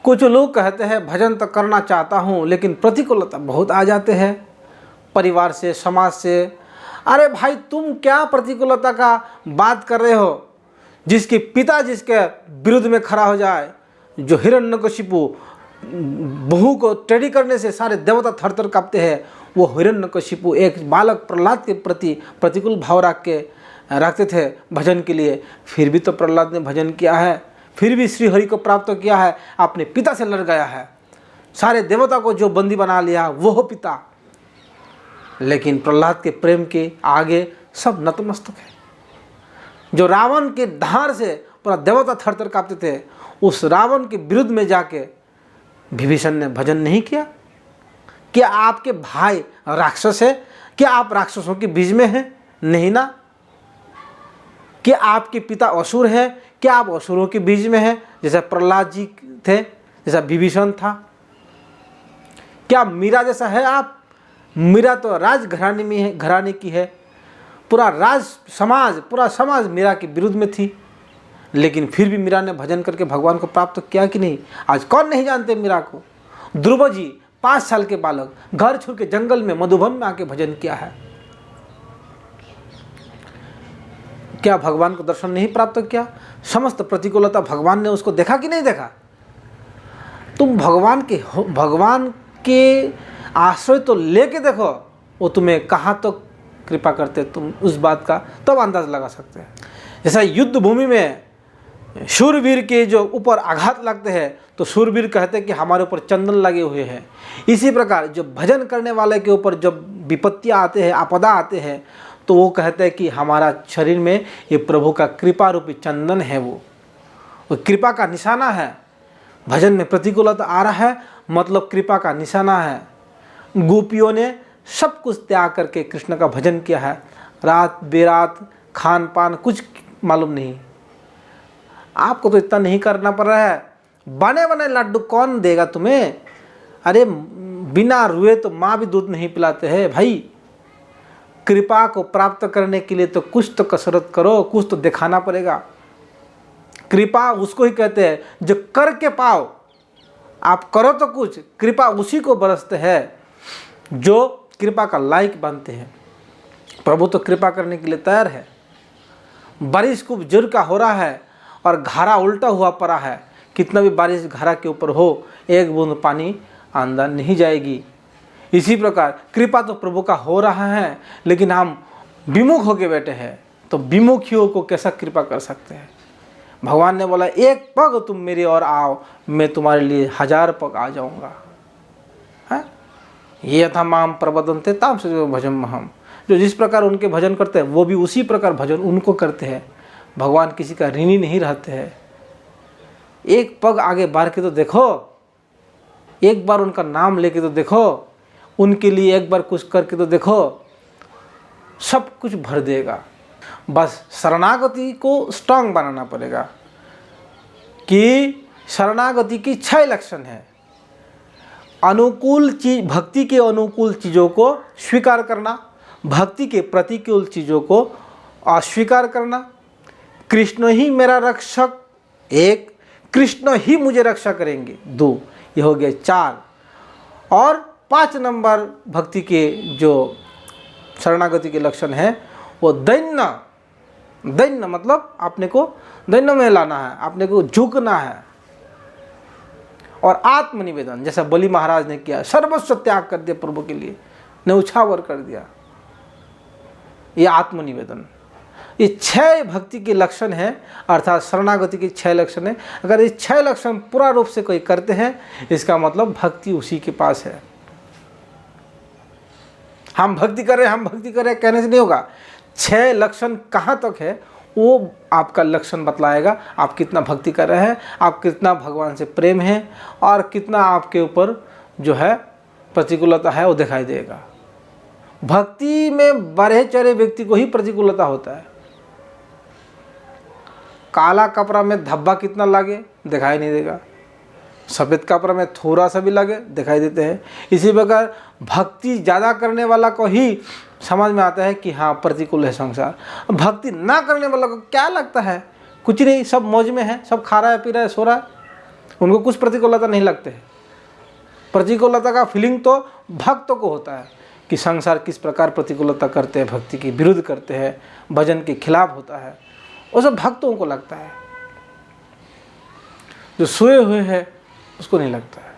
कुछ लोग कहते हैं भजन तो करना चाहता हूँ लेकिन प्रतिकूलता बहुत आ जाते हैं, परिवार से, समाज से। अरे भाई, तुम क्या प्रतिकूलता का बात कर रहे हो? जिसके पिता जिसके विरुद्ध में खड़ा हो जाए, जो हिरण्यकशिपु बहू को टेढ़ी करने से सारे देवता थर-थर कांपते हैं, वो हिरण्यकशिपु एक बालक प्रहलाद के प्रति प्रतिकूल भाव रखते थे भजन के लिए। फिर भी तो प्रहलाद ने भजन किया है, फिर भी श्री हरि को प्राप्त किया है, अपने पिता से लड़ गया है, सारे देवता को जो बंदी बना लिया वो हो पिता। लेकिन प्रहलाद के प्रेम के आगे सब नतमस्तक है। जो रावण के धार से पूरा देवता थर-थर कांपते थे, उस रावण के विरुद्ध में जाके विभीषण ने भजन नहीं किया? क्या आपके भाई राक्षस है? क्या आप राक्षसों के बीच में हैं? नहीं ना। क्या आपके पिता असुर है? क्या आप असुरों के बीच में हैं, जैसा प्रहलाद जी थे, जैसा विभीषण था? क्या मीरा जैसा है आप? मीरा तो राज घराने में है, घराने की है, पूरा समाज मीरा के विरुद्ध में थी, लेकिन फिर भी मीरा ने भजन करके भगवान को प्राप्त किया कि नहीं? आज कौन नहीं जानते मीरा को? ध्रुव जी 5 साल के बालक घर छोड़ के जंगल में मधुबन में आके भजन किया है। क्या भगवान को दर्शन नहीं प्राप्त किया? समस्त प्रतिकूलता भगवान ने उसको देखा कि नहीं देखा? तुम भगवान के आश्रय तो लेके देखो, वो तुम्हें कहाँ तो कृपा करते, तुम उस बात का तब अंदाज लगा सकते हैं। जैसा युद्ध भूमि में शूरवीर के जो ऊपर आघात लगते हैं तो शूरवीर कहते हैं कि हमारे ऊपर चंदन लगे हुए हैं। इसी प्रकार जो भजन करने वाले के ऊपर जब विपत्तियाँ आते हैं, आपदा आते हैं, तो वो कहते हैं कि हमारा शरीर में ये प्रभु का कृपा रूपी चंदन है, वो कृपा का निशाना है। भजन में प्रतिकूलता आ रहा है मतलब कृपा का निशाना है। गोपियों ने सब कुछ त्याग करके कृष्ण का भजन किया है, रात बेरात खान पान कुछ मालूम नहीं। आपको तो इतना नहीं करना पड़ रहा है। बने बने लड्डू कौन देगा तुम्हें? अरे बिना रुए तो माँ भी दूध नहीं पिलाते हैं भाई। कृपा को प्राप्त करने के लिए तो कुछ तो कसरत करो, कुछ तो दिखाना पड़ेगा। कृपा उसको ही कहते हैं जो करके पाओ। आप करो तो कुछ, कृपा उसी को बरसते हैं जो कृपा का लायक बनते हैं। प्रभु तो कृपा करने के लिए तैयार है। बारिश खूब जोर का हो रहा है और घारा उल्टा हुआ पड़ा है, कितना भी बारिश घारा के ऊपर हो, एक बूंद पानी अंदर नहीं जाएगी। इसी प्रकार कृपा तो प्रभु का हो रहा है, लेकिन हम विमुख होके बैठे हैं, तो विमुखियों को कैसा कृपा कर सकते हैं? भगवान ने बोला एक पग तुम मेरी ओर आओ, मैं तुम्हारे लिए 1000 पग आ जाऊंगा। है ये था माम प्रबदंते ताम से भजन हम। जो जिस प्रकार उनके भजन करते हैं वो भी उसी प्रकार भजन उनको करते हैं। भगवान किसी का ऋणी नहीं रहते हैं। एक पग आगे बढ़ के तो देखो, एक बार उनका नाम लेके तो देखो, उनके लिए एक बार कुछ करके तो देखो, सब कुछ भर देगा। बस शरणागति को स्ट्रांग बनाना पड़ेगा कि शरणागति की 6 लक्षण है। अनुकूल चीज, भक्ति के अनुकूल चीज़ों को स्वीकार करना, भक्ति के प्रतिकूल चीज़ों को अस्वीकार करना, कृष्ण ही मेरा रक्षक 1, कृष्ण ही मुझे रक्षा करेंगे 2, ये हो गया 4। और 5 नंबर भक्ति के जो शरणागति के लक्षण है वो दैन्य मतलब अपने को दैन्य में लाना है, अपने को झुकना है। और आत्मनिवेदन, जैसा बलि महाराज ने किया, सर्वस्व त्याग कर दिया प्रभु के लिए, न्यौछावर कर दिया, ये आत्मनिवेदन। ये 6 भक्ति के लक्षण हैं, अर्थात शरणागति के 6 लक्षण हैं। अगर ये 6 लक्षण पूरा रूप से कोई करते हैं, इसका मतलब भक्ति उसी के पास है। हम भक्ति करें कहने से नहीं होगा। 6 लक्षण कहाँ तक है वो आपका लक्षण बतलाएगा, आप कितना भक्ति कर रहे हैं, आप कितना भगवान से प्रेम है, और कितना आपके ऊपर जो है प्रतिकूलता है वो दिखाई देगा। भक्ति में बढ़े चढ़े व्यक्ति को ही प्रतिकूलता होता है। काला कपड़ा में धब्बा कितना लगे दिखाई नहीं देगा, सफ़ेद कपड़ा में थोड़ा सा भी लगे दिखाई देते हैं। इसी प्रकार भक्ति ज़्यादा करने वाला को ही समझ में आता है कि हाँ प्रतिकूल है संसार। भक्ति ना करने वाला को क्या लगता है? कुछ नहीं, सब मौज में है, सब खा रहा है, पी रहा है, सो रहा है। उनको कुछ प्रतिकूलता नहीं लगते है। प्रतिकूलता का फीलिंग तो भक्तों को होता है कि संसार किस प्रकार प्रतिकूलता करते हैं, भक्ति के विरुद्ध करते हैं, भजन के खिलाफ होता है, वो सब भक्तों को लगता है। जो सोए हुए हैं उसको नहीं लगता है।